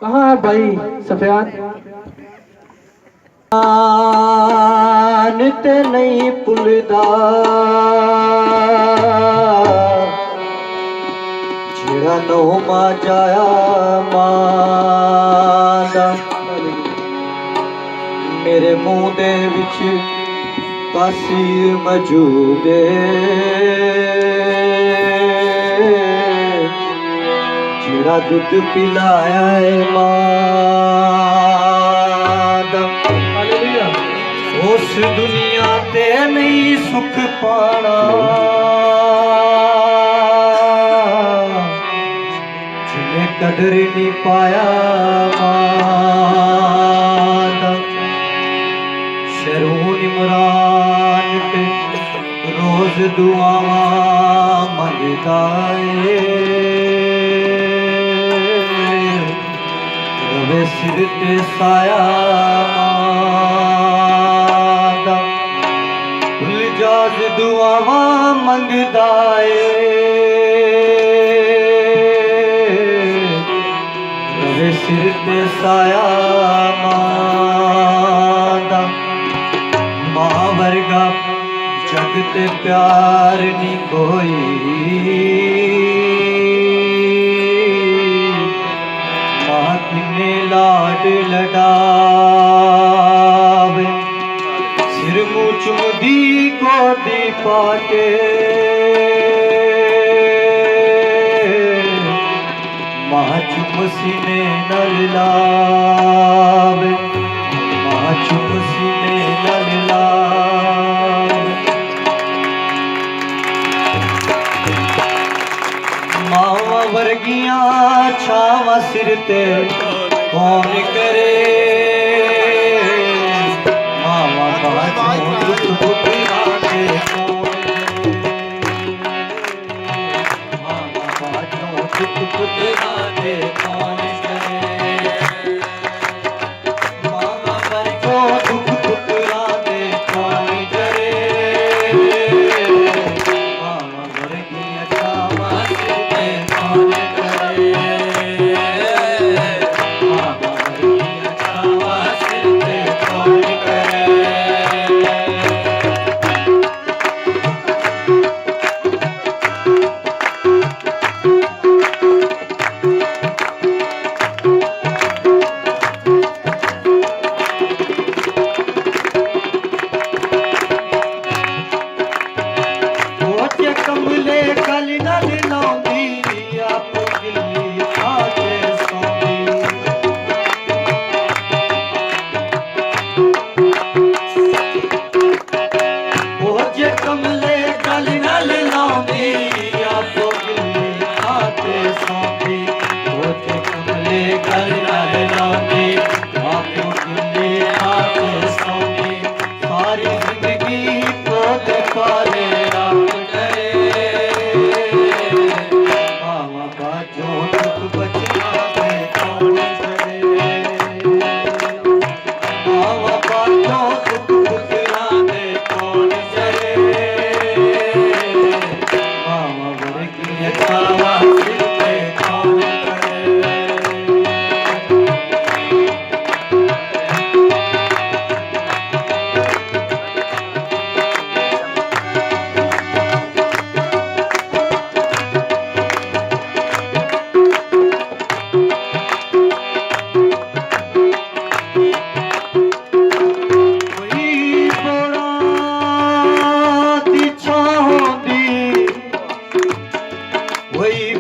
कहाँ है भाई सफियान? ते नहीं भुलदा जेड़ा नौमा जाया मां मेरे मुंह दे विच तासीर मौजूद जेड़ा दुध पिलाया है मां उस दुनिया ते नहीं सुख पाना जिन्हें कदर नहीं पाया शरून इमरान पे रोज दुआवा मंगता है रवे सिर ते साया जाज दुआवा मंगदा रवे सिर ते साया मां वर्गा जग ते प्यार नहीं कोई मां किन्ने लाड लडावे सिर मुँह चुमदी गोदी पाके मां चुम सीने नल लावे मां चुम सीने नल लावे मावा वर्गियां छावा सिर ते कौन करे मावा बाजों दुख पुतला दे मावा बाजों दुख पुतला दे कौन करे मावा बाजों दुख पुतला दे कौन करे मावा वर्गियां छावा सिर ते कौन करे मावा वर्गियां छावा सिर ते कौन करे कमले कल नल नौंदी आप गिल्ली खाके सौंदी जे कमले कल नल नौंदी आप गिल्ली खाके सौंदी जे कमले कल नल नौंदी आप गिल्ली खाके सौंदी सारी जिंदगी तो दे पाले आप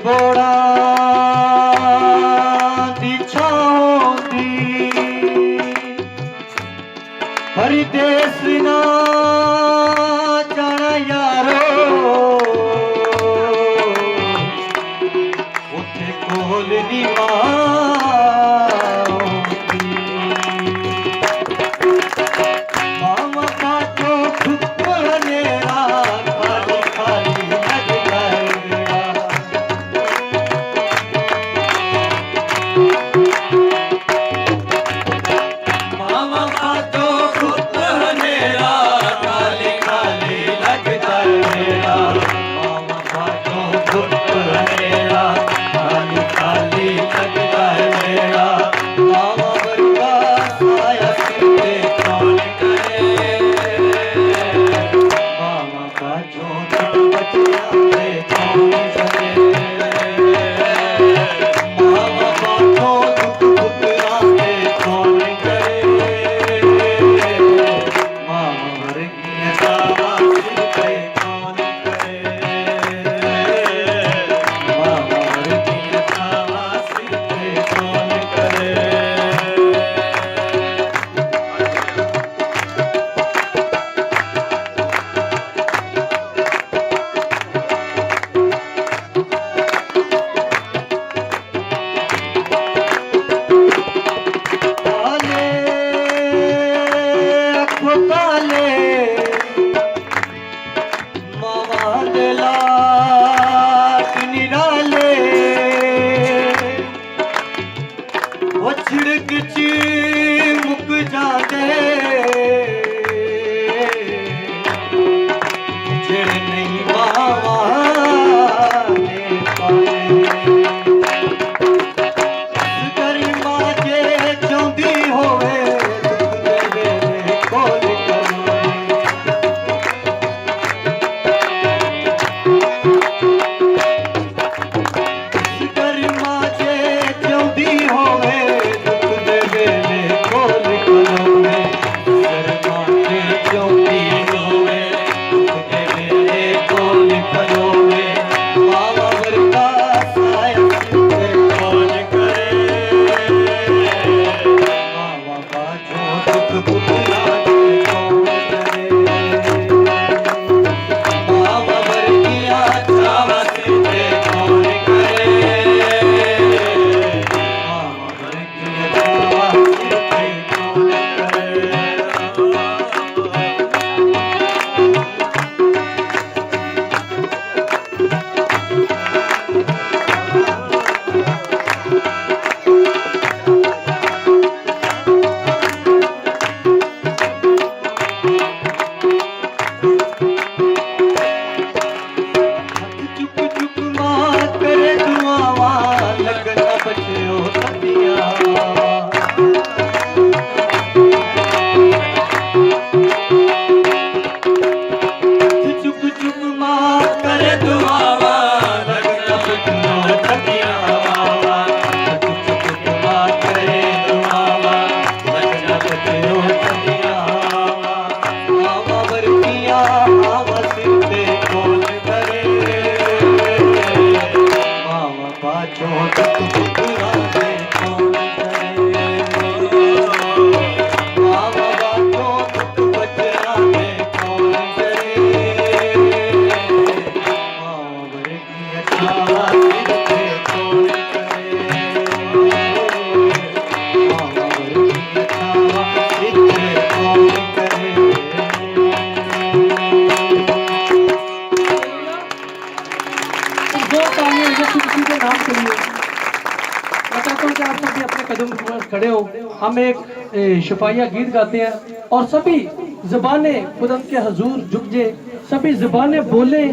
बोड़ा दिछाऊंदी परदेस ना जाना यारो उठे कोल दी मामा बाटो खुपने खाली खाली मामा बाटो खुपने वो छिड़क ची मुक जाते जेड़े नहीं बावा ने पाए करी माजे चाहती होवे दुख दे वेले कोल करी माजे चाहती होवे दुख दे वेले कोल करोगे माजे चाहती होवे दुख दे वेले कोल करोगे बाबा वर्गा साया सिद्धे कौन करे बाबा बाजो दुख पुतला दे कौन करे बाबा वर्गिया छावा सिद्धे कौन करे बाबा वर्गिया छावा सिद्धे कौन करे चुप चुप मां करे दुआवा लगना बचियो सतिया चुप चुप मां करे दुआवा लगना बचियो सतिया चुप चुप मां करे दुआवा लगना बचियो सतिया बाबा वर्गिया आवा सिद्धे कौन करे बाबा बाजो दुख पुतला दे कौन करे बाबा बाजो दुख बचना दे कौन करे बाबा वर्गिया छावा सिद्धे कौन करे बाबा वर्गिया छावा सिद्धे कौन करे दो तालियां यीशु मसीह के नाम के लिए। मैं चाहता हूँ कि आप सभी अपने कदम पर खड़े हो। हम एक शफाइया गीत गाते हैं और सभी ज़बानें खुदम के हजूर झुक जाए, सभी ज़बानें बोले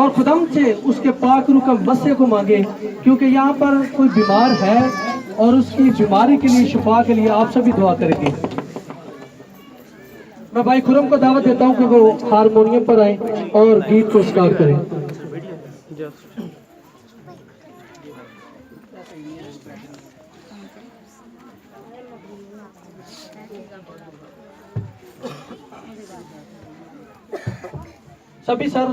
और खुदम से उसके पाक रूह का मस्से को मांगे, क्योंकि यहाँ पर कोई बीमार है और उसकी बीमारी के लिए, शिफा के लिए आप सभी दुआ करेंगे। मैं भाई खुरम को दावत देता हूँ कि वो हारमोनियम पर आए और गीत को स्टार्ट करें। सभी सर